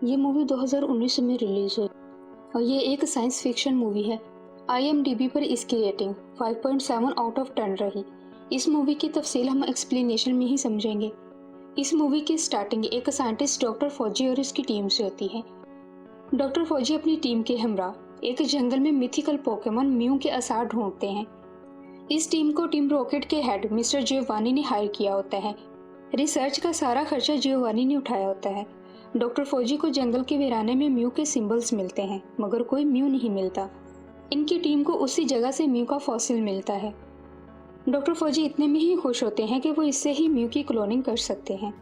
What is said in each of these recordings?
ये मूवी 2019 में रिलीज हुई और ये एक साइंस फिक्शन मूवी है। IMDb पर इसकी रेटिंग 5.7 आउट ऑफ 10 रही। इस मूवी की तफसील हम एक्सप्लेनेशन में ही समझेंगे। इस मूवी की स्टार्टिंग एक साइंटिस्ट डॉक्टर फौजी और उसकी टीम से होती है। डॉक्टर फौजी अपनी टीम के हमरा एक जंगल में मिथिकल पोकेमॉन म्यू के आसार ढूंढते हैं। इस टीम को टीम रॉकेट के हेड मिस्टर जियोवानी ने हायर किया होता है। रिसर्च का सारा खर्चा जियोवानी ने उठाया होता है। डॉक्टर फौजी को जंगल के वीराने में म्यू के सिंबल्स मिलते हैं, मगर कोई म्यू नहीं मिलता। इनकी टीम को उसी जगह से म्यू का फॉसिल मिलता है। डॉक्टर फौजी इतने में ही खुश होते हैं कि वो इससे ही म्यू की क्लोनिंग कर सकते हैं।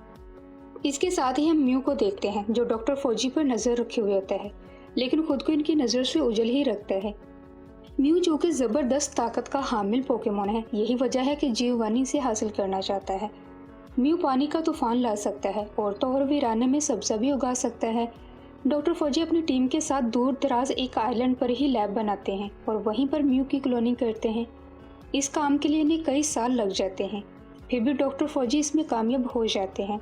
इसके साथ ही हम म्यू को देखते हैं जो डॉक्टर फौजी पर नजर रखे हुए होता है, लेकिन खुद को इनकी नजर से उजल ही रखता है। म्यू जो कि जबरदस्त ताकत का हामिल पोकेमॉन है, यही वजह है कि जियोवानी इसे हासिल करना चाहता है। म्यू पानी का तूफान ला सकता है और तो और वीराने में सब्जा भी उगा सकता है। डॉक्टर फौजी अपनी टीम के साथ दूर दराज एक आइलैंड पर ही लैब बनाते हैं और वहीं पर म्यू की क्लोनिंग करते हैं। इस काम के लिए इन्हें कई साल लग जाते हैं, फिर भी डॉक्टर फौजी इसमें कामयाब हो जाते हैं।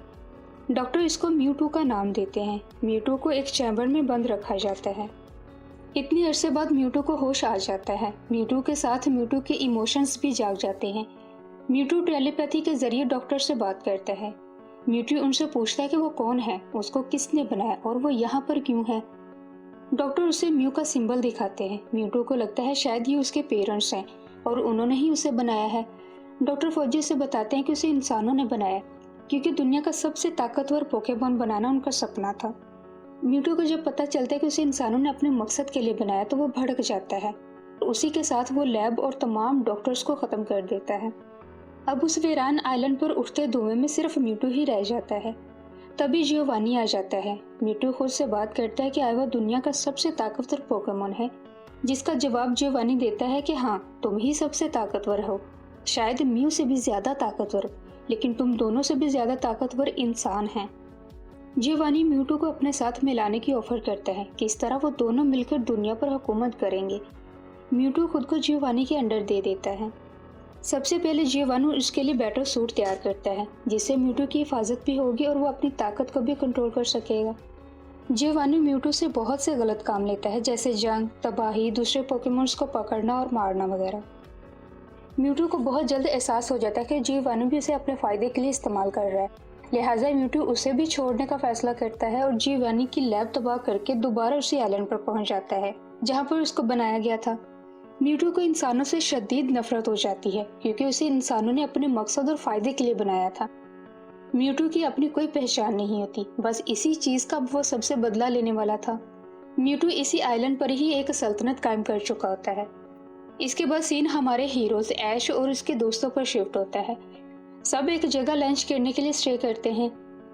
डॉक्टर इसको म्यूटू का नाम देते हैं। म्यूटू को एक चैम्बर में बंद रखा जाता है। इतने अरसे बाद म्यूटू को होश आ जाता है। म्यूटू के साथ म्यूटू के इमोशंस भी जाग जाते हैं। म्यूटू टेलीपैथी के जरिए डॉक्टर से बात करता है। म्यूटू उनसे पूछता है कि वो कौन है, उसको किसने बनाया और वो यहाँ पर क्यों है। डॉक्टर उसे म्यू का सिंबल दिखाते हैं। म्यूटू को लगता है शायद ये उसके पेरेंट्स हैं और उन्होंने ही उसे बनाया है। डॉक्टर फौजी उसे बताते हैं कि उसे इंसानों ने बनाया, क्योंकि दुनिया का सबसे ताकतवर पोकेमॉन बनाना उनका सपना था। म्यूटू को जब पता चलता है कि उसे इंसानों ने अपने मकसद के लिए बनाया तो वो भड़क जाता है। उसी के साथ वो लैब और तमाम डॉक्टर्स को ख़त्म कर देता है। अब उस वीरान आइलैंड पर उठते धुएं में सिर्फ म्यूटू ही रह जाता है। तभी जियोवानी आ जाता है। म्यूटू खुद से बात करता है कि आया दुनिया का सबसे ताकतवर पोकेमॉन है, जिसका जवाब जियोवानी देता है कि हाँ, तुम ही सबसे ताकतवर हो, शायद म्यू से भी ज़्यादा ताकतवर, लेकिन तुम दोनों से भी ज़्यादा ताकतवर इंसान हैं। जियोवानी म्यूटू को अपने साथ मिलाने की ऑफर करता है कि इस तरह वो दोनों मिलकर दुनिया पर हुकूमत करेंगे। म्यूटू खुद को जियोवानी के अंडर दे देता है। सबसे पहले जियोवानी उसके लिए बैटल सूट तैयार करता है, जिससे म्यूटू की हिफाजत भी होगी और वो अपनी ताकत को भी कंट्रोल कर सकेगा। जियोवानी म्यूटू से बहुत से गलत काम लेता है, जैसे जंग, तबाही, दूसरे पोकेमॉन्स को पकड़ना और मारना वगैरह। म्यूटू को बहुत जल्द एहसास हो जाता है कि जियोवानी भी उसे अपने फ़ायदे के लिए इस्तेमाल कर रहा है, लिहाजा म्यूटू उसे भी छोड़ने का फैसला करता है और जियोवानी की लैब तबाह करके दोबारा उसी आइलैंड पर पहुंच जाता है जहां पर उसको बनाया गया था। म्यूटू को इंसानों से शदीद नफरत हो जाती है, क्योंकि उसे इंसानों ने अपने मकसद और फायदे के लिए बनाया था। म्यूटू की अपनी कोई पहचान नहीं होती, बस इसी चीज का वो सबसे बदला लेने वाला था। म्यूटू इसी आइलैंड पर ही एक सल्तनत कायम कर चुका होता है। इसके बाद सीन हमारे हीरोज ऐश और उसके दोस्तों पर शिफ्ट होता है। सब एक जगह लंच करने के लिए स्टे करते हैं।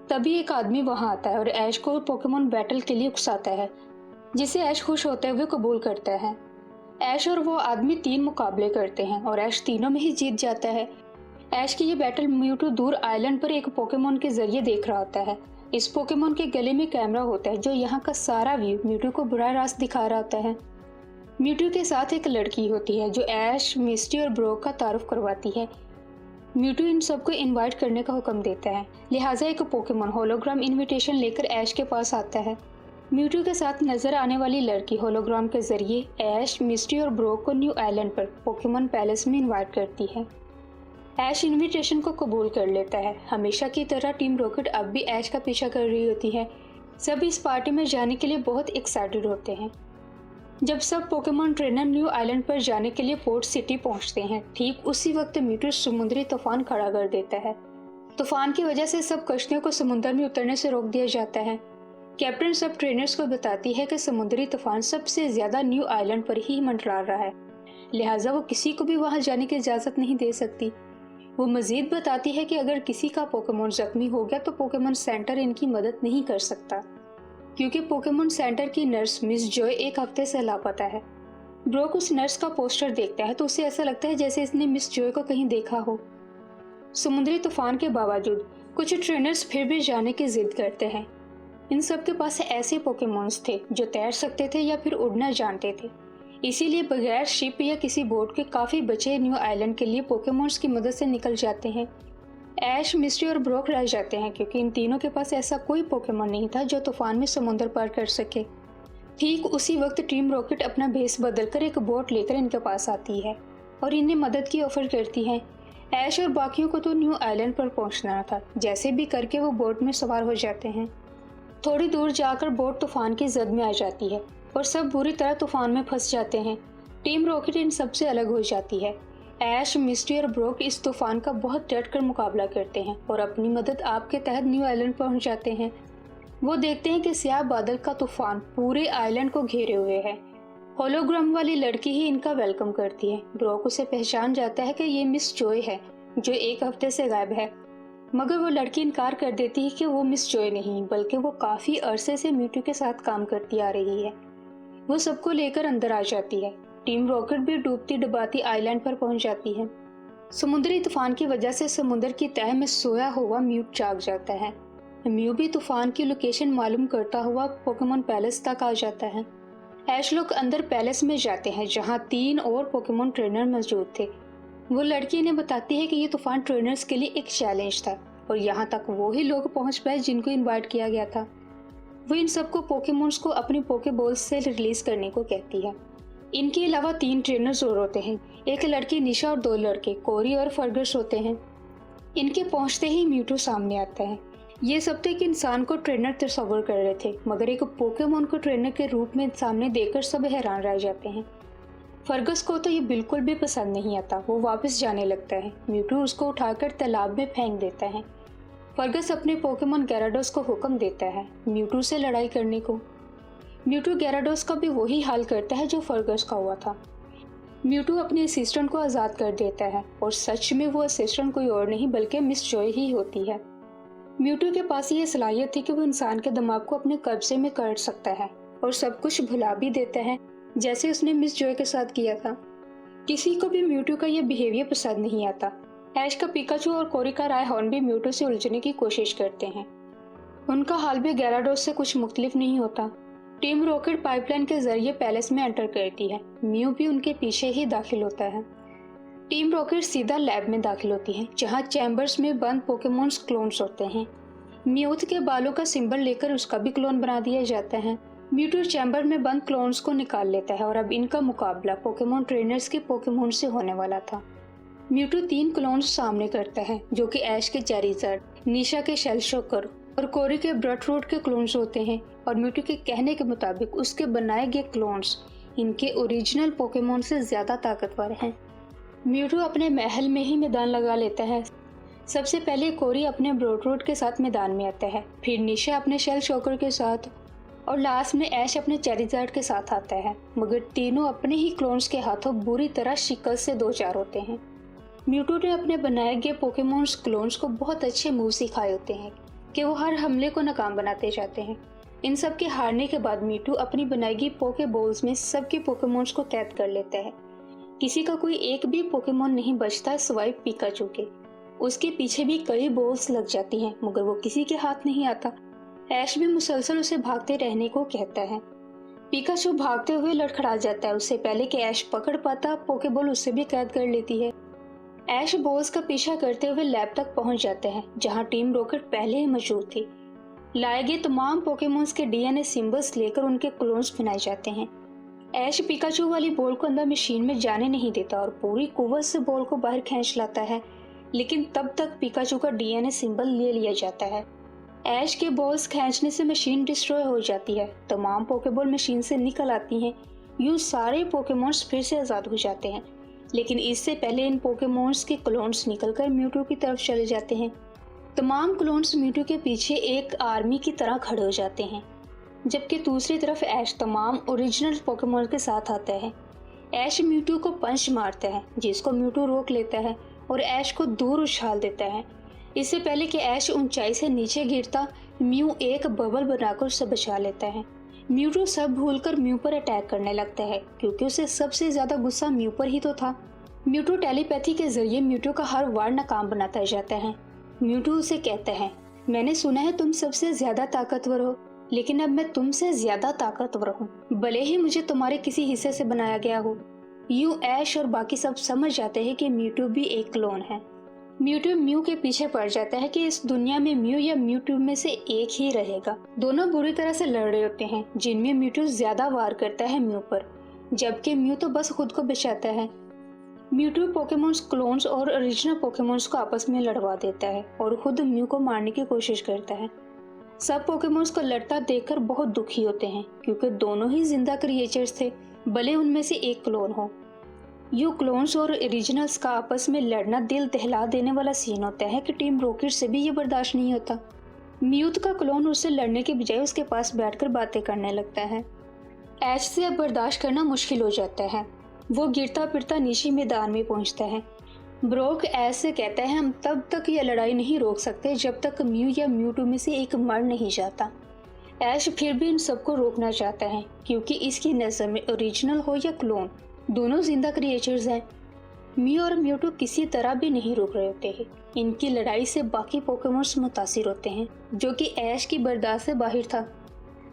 तभी एक आदमी वहां आता है और ऐश को पोकेमॉन बैटल के लिए उकसाता है, जिसे ऐश खुश होते हुए कबूल करता है। ऐश और वो आदमी 3 मुकाबले करते हैं और ऐश तीनों में ही जीत जाता है। ऐश की ये बैटल म्यूटू दूर आइलैंड पर एक पोकेमॉन के जरिए देख रहा होता है। इस पोकेमॉन के गले में कैमरा होता है जो यहाँ का सारा व्यू म्यूटू को बुरा रास्त दिखा रहा होता है। म्यूटू के साथ एक लड़की होती है जो ऐश, मिस्टी और ब्रोक का तारुफ करवाती है। म्यूटू इन सबको इनवाइट करने का हुक्म देता है, लिहाजा एक पोकेमॉन होलोग्राम इनविटेशन लेकर ऐश के पास आता है। म्यूटू के साथ नजर आने वाली लड़की होलोग्राम के जरिए ऐश, मिस्टी और ब्रोक को न्यू आइलैंड पर पोकेमॉन पैलेस में इनवाइट करती है। ऐश इनविटेशन को कबूल कर लेता है। हमेशा की तरह टीम रॉकेट अब भी ऐश का पीछा कर रही होती है। सब इस पार्टी में जाने के लिए बहुत एक्साइटेड होते हैं। जब सब पोकेमॉन ट्रेनर न्यू आइलैंड पर जाने के लिए पोर्ट सिटी पहुंचते हैं, ठीक उसी वक्त म्यूटू समुद्री तूफान खड़ा कर देता है। तूफान की वजह से सब कश्तियों को समुद्र में उतरने से रोक दिया जाता है। कैप्टन सब ट्रेनर्स को बताती है कि समुद्री तूफान सबसे ज्यादा न्यू आइलैंड पर ही मंडरा रहा है, लिहाजा वो किसी को भी वहां जाने की इजाजत नहीं दे सकती। वो मजीद बताती है कि अगर किसी का पोकेमॉन जख्मी हो गया तो पोकेमॉन सेंटर इनकी मदद नहीं कर सकता, क्योंकि पोकेमॉन सेंटर की नर्स मिस जॉय एक हफ्ते से लापता है। ब्रोक उस नर्स का पोस्टर देखता है तो उसे ऐसा लगता है जैसे इसने मिस जॉय को कहीं देखा हो। समुद्री तूफान के बावजूद कुछ ट्रेनर्स फिर भी जाने की जिद करते हैं। इन सब के पास ऐसे पोकेमॉन्स थे जो तैर सकते थे या फिर उड़ना जानते थे, इसीलिए बगैर शिप या किसी बोट के काफी बचे न्यू आइलैंड के लिए पोकेमॉन्स की मदद से निकल जाते हैं। ऐश, मिस्ट्री और ब्रोक रह जाते हैं क्योंकि इन तीनों के पास ऐसा कोई पोकेमॉन नहीं था जो तूफान में समुद्र पार कर सके। ठीक उसी वक्त टीम रॉकेट अपना भेस बदलकर एक बोट लेकर इनके पास आती है और इन्हें मदद की ऑफर करती है। ऐश और बाकियों को तो न्यू आइलैंड पर पहुंचना था, जैसे भी करके वो बोट में सवार हो जाते हैं। थोड़ी दूर जाकर बोट तूफान की जद में आ जाती है और सब बुरी तरह तूफान में फंस जाते हैं। टीम रॉकेट इन सबसे अलग हो जाती है। ऐश, मिस्ट्री और ब्रोक इस तूफान का बहुत डटकर मुकाबला करते हैं और अपनी मदद आपके तहत न्यू आइलैंड पहुंच जाते हैं। वो देखते हैं कि स्याह बादल का तूफान पूरे आइलैंड को घेरे हुए है। होलोग्राम वाली लड़की ही इनका वेलकम करती है। ब्रोक उसे पहचान जाता है कि ये मिस जॉय है जो एक हफ्ते से गायब है, मगर वो लड़की इनकार कर देती है कि वो मिस जॉय नहीं बल्कि वो काफी अरसे से म्यूटू के साथ काम करती आ रही है। वो सबको लेकर अंदर आ जाती है। टीम रॉकेट भी डूबती डुबाती आइलैंड पर पहुंच जाती है। समुद्री तूफान की वजह से समुद्र की तह में सोया हुआ म्यूट जाग जाता है। म्यू भी तूफान की लोकेशन मालूम करता हुआ पोकेमॉन पैलेस तक आ जाता है। ऐश लोग अंदर पैलेस में जाते हैं जहां 3 और पोकेमॉन ट्रेनर मौजूद थे। वो लड़की इन्हें बताती है कि ये तूफान ट्रेनर्स के लिए एक चैलेंज था और यहाँ तक वो ही लोग पहुंच पाए जिनको इनवाइट किया गया था। वो इन सबको पोकेमॉन्स को अपनी पोकेबॉल्स से रिलीज करने को कहती है। इनके अलावा 3 ट्रेनर्स और होते हैं, एक लड़की निशा और 2 लड़के कोरी और फर्गस होते हैं। इनके पहुंचते ही म्यूटू सामने आता है। ये सब तो एक इंसान को ट्रेनर तस्वर कर रहे थे, मगर एक पोकेमॉन को ट्रेनर के रूप में सामने देखकर सब हैरान रह जाते हैं। फर्गस को तो ये बिल्कुल भी पसंद नहीं आता। वो वापस जाने लगता है। म्यूटू उसको उठाकर तालाब में फेंक देता है। फर्गस अपने पोकेमॉन गैराडोस को हुक्म देता है म्यूटू से लड़ाई करने को। म्यूटू गैराडोस का भी वही हाल करता है जो फर्गस का हुआ था। म्यूटू अपने असिस्टेंट को आज़ाद कर देता है और सच में वो असिस्टेंट कोई और नहीं बल्कि मिस जॉय ही होती है। म्यूटू के पास ये सलाहियत थी कि वो इंसान के दिमाग को अपने कब्जे में कर सकता है और सब कुछ भुला भी देता है, जैसे उसने मिस जॉय के साथ किया था। किसी को भी म्यूटू का यह बिहेवियर पसंद नहीं आता। ऐश का पिकाचू और कोरी का रायहॉर्न भी म्यूटू से उलझने की कोशिश करते हैं। उनका हाल भी गैराडोस से कुछ मुख्तलिफ नहीं होता। टीम रॉकेट पाइपलाइन के जरिए पैलेस में एंटर करती है। म्यू भी उनके पीछे ही दाखिल होता है। टीम रॉकेट सीधा लैब में दाखिल होती है जहां चैम्बर्स में बंद पोकेमॉन्स क्लोन्स होते हैं। म्यूथ के बालों का सिंबल लेकर उसका भी क्लोन बना दिया जाता है। म्यूटू चैम्बर में बंद क्लोन्स को निकाल लेता है और अब इनका मुकाबला पोकेमॉन ट्रेनर्स के पोकेमॉन से होने वाला था। म्यूटू 3 क्लोन्स सामने करता है जो कि ऐश के चैरिज़ार्ड, निशा के शेलशोकर और कोरी के ब्रटरूट के क्लोन्स होते हैं। और म्यूटू के कहने के मुताबिक उसके बनाए गए क्लोन्स इनके ओरिजिनल पोकेमॉन से ज्यादा ताकतवर हैं। म्यूटू अपने महल में ही मैदान लगा लेता है। सबसे पहले कोरी अपने ब्रटरूट के साथ मैदान में आता है, फिर निशा अपने शेलशोकर के साथ और लास्ट में ऐश अपने चैरिज़ार्ड के साथ आता है। मगर तीनों अपने ही क्लोन्स के हाथों बुरी तरह शिकस्त से 2-4 होते हैं। म्यूटू ने अपने बनाए गए पोकेमॉन्स क्लोन्स को बहुत अच्छे मूव सिखाए होते हैं कि वो हर हमले को नाकाम बनाते जाते हैं। इन सब के हारने के बाद म्यूटू अपनी बनाई गई पोकेबॉल्स में सबके पोकेमॉन्स को कैद कर लेता है। किसी का कोई एक भी पोकेमॉन नहीं बचता सिवाय पिकाचू के। उसके पीछे भी कई बॉल्स लग जाती हैं मगर वो किसी के हाथ नहीं आता। ऐश भी मुसलसल उसे भागते रहने को कहता है। पिकाचू भागते हुए लड़खड़ा जाता है। उससे पहले कि ऐश पकड़ पाता पोकेबॉल उससे भी कैद कर लेती है। ऐश बॉल्स का पीछा करते हुए लैब तक पहुंच जाते हैं जहां टीम रॉकेट पहले ही मौजूद थी। लाए गए तमाम पोकेमॉन्स के डीएनए सिंबल्स लेकर उनके क्लोन्स बनाए जाते हैं। ऐश पिकाचू वाली बॉल को अंदर मशीन में जाने नहीं देता और पूरी कुव्वत से बॉल को बाहर खींच लाता है, लेकिन तब तक पिकाचू का डीएनए सिंबल ले लिया जाता है। ऐश के बॉल्स खींचने से मशीन डिस्ट्रॉय हो जाती है। तमाम पोकेबॉल मशीन से निकल आती हैं। यूं सारे पोकेमॉन्स फिर से आज़ाद हो जाते हैं, लेकिन इससे पहले इन पोकेमॉन्स के क्लोन्स निकलकर म्यूटू की तरफ चले जाते हैं। तमाम क्लोन्स म्यूटू के पीछे एक आर्मी की तरह खड़े हो जाते हैं, जबकि दूसरी तरफ ऐश तमाम ओरिजिनल पोकेमॉन के साथ आता है। ऐश म्यूटू को पंच मारता है जिसको म्यूटू रोक लेता है और ऐश को दूर उछाल देता है। इससे पहले कि ऐश ऊंचाई से नीचे गिरता, म्यू एक बबल बनाकर उसे बचा लेता है। म्यूटू सब भूलकर म्यू पर अटैक करने लगता है क्योंकि उसे सबसे ज्यादा गुस्सा म्यू पर ही तो था। म्यूटू टेलीपैथी के जरिए म्यूटू का हर वार नाकाम बनाता जाता है। म्यूटू उसे कहता है, मैंने सुना है तुम सबसे ज्यादा ताकतवर हो, लेकिन अब मैं तुमसे ज्यादा ताकतवर हूँ, भले ही मुझे तुम्हारे किसी हिस्से से बनाया गया हो। यूं ऐश और बाकी सब समझ जाते हैं कि म्यूटू भी एक क्लोन है। म्यूट्यू म्यू के पीछे पड़ जाता है कि इस दुनिया में म्यू या म्यूट्यू में से एक ही रहेगा। दोनों बुरी तरह से लड़ रहे होते हैं, जिनमें म्यूट्यू ज्यादा वार करता है म्यू पर, जबकि म्यू तो बस खुद को बचाता है। म्यूट्यू पोकेमॉन्स क्लोन्स और ओरिजिनल पोकेमॉन्स को आपस में लड़वा देता है और खुद म्यू को मारने की कोशिश करता है। सब पोकेमॉन्स को लड़ता देखकर बहुत दुखी होते हैं, क्योंकि दोनों ही जिंदा क्रिएचर्स थे, भले उनमें से एक क्लोन हो। यू क्लोन्स और ओरिजिनल्स का आपस में लड़ना दिल दहला देने वाला सीन होता है कि टीम रॉकेट से भी ये बर्दाश्त नहीं होता। म्यूट का क्लोन उससे लड़ने के बजाय उसके पास बैठकर बातें करने लगता है। ऐश से अब बर्दाश्त करना मुश्किल हो जाता है। वो गिरता फिरता नीचे मैदान में पहुंचता है। ब्रोक ऐश से कहता है, हम तब तक ये लड़ाई नहीं रोक सकते जब तक म्यू या म्यूटू में से एक मर नहीं जाता। ऐश फिर भी इन सबको रोकना चाहता है, क्योंकि इसकी नज़र में ओरिजिनल हो या क्लोन, दोनों जिंदा क्रिएचर्स हैं। म्यू और म्यूटू किसी तरह भी नहीं रुक रहे होते हैं। इनकी लड़ाई से बाकी पोकेमॉन्स मुतासिर होते हैं, जो कि ऐश की बर्दाश्त से बाहर था।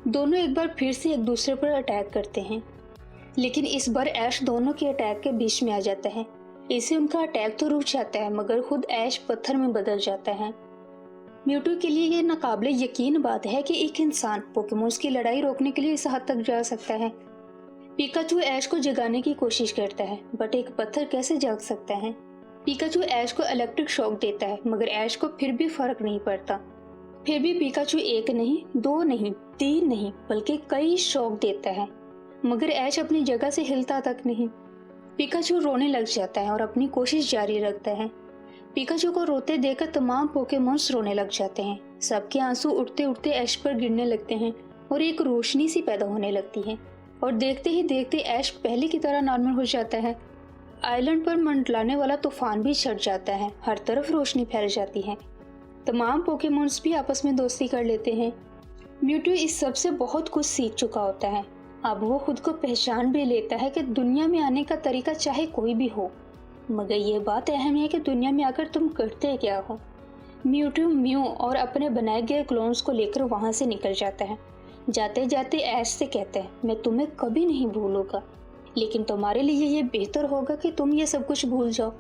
दोनों एक बार फिर से एक दूसरे पर अटैक करते हैं, लेकिन इस बार ऐश दोनों के अटैक के बीच में आ जाता है। इससे उनका अटैक तो रुक जाता है, मगर खुद ऐश पत्थर में बदल जाता है। म्यूटू के लिए यह नाकाबिले यकीन बात है कि एक इंसान पोकेमॉन्स की लड़ाई रोकने के लिए इस हद तक जा सकता है। पिकाचू ऐश को जगाने की कोशिश करता है, बट एक पत्थर कैसे जाग सकता है। पिकाचू ऐश को इलेक्ट्रिक शॉक देता है, मगर ऐश को फिर भी फर्क नहीं पड़ता। फिर भी पिकाचू एक नहीं, दो नहीं, तीन नहीं, बल्कि कई शॉक देता है, मगर ऐश अपनी जगह से हिलता तक नहीं। पिकाचू रोने लग जाता है और अपनी कोशिश जारी रखता है। पिकाचू को रोते देखकर तमाम पोकेमॉन्स रोने लग जाते हैं। सबके आंसू उठते उठते ऐश पर गिरने लगते हैं और एक रोशनी सी पैदा होने लगती है, और देखते ही देखते ऐश पहले की तरह नॉर्मल हो जाता है। आइलैंड पर मंडलाने वाला तूफान भी छट जाता है, हर तरफ रोशनी फैल जाती है। तमाम पोकेमॉन्स भी आपस में दोस्ती कर लेते हैं। म्यूटू इस सब से बहुत कुछ सीख चुका होता है। अब वो खुद को पहचान भी लेता है कि दुनिया में आने का तरीका चाहे कोई भी हो, मगर ये बात अहम है कि दुनिया में आकर तुम करते क्या हो। म्यूटू म्यू और अपने बनाए गए क्लोन्स को लेकर वहाँ से निकल जाता है। जाते जाते ऐश से कहता है, मैं तुम्हें कभी नहीं भूलूंगा, लेकिन तुम्हारे लिए ये बेहतर होगा कि तुम ये सब कुछ भूल जाओ।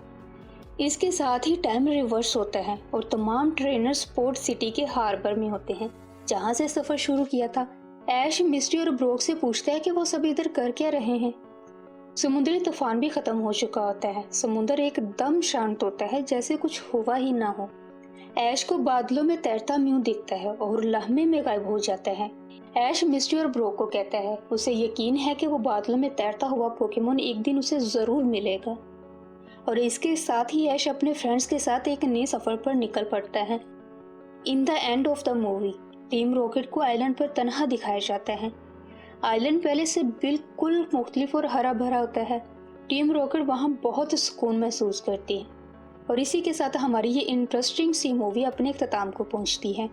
इसके साथ ही टाइम रिवर्स होता है और तमाम ट्रेनर्स पोर्ट सिटी के हार्बर में होते हैं, जहाँ से सफर शुरू किया था। ऐश मिस्टी और ब्रोक से पूछता है कि वो सब इधर कर क्या रहे हैं। समुद्री तूफान भी खत्म हो चुका होता है। समुद्र एकदम शांत होता है, जैसे कुछ हुआ ही ना हो। ऐश को बादलों में तैरता म्यू दिखता है और लम्हे में गायब हो जाता है। ऐश मिस्टी और ब्रोक को कहता है उसे यकीन है कि वो बादलों में तैरता हुआ पोकेमॉन एक दिन उसे जरूर मिलेगा, और इसके साथ ही ऐश अपने फ्रेंड्स के साथ एक नए सफर पर निकल पड़ता है। In the end of the movie team rocket को आइलैंड पर तन्हा दिखाया जाता है। आइलैंड पहले से बिल्कुल मुख्तलिफ और हरा भरा होता है। टीम रॉकेट वहाँ बहुत सुकून महसूस करती है, और इसी के साथ हमारी ये इंटरेस्टिंग सी मूवी अपने अख्ताम को पहुँचती है।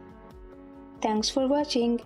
Thanks for watching.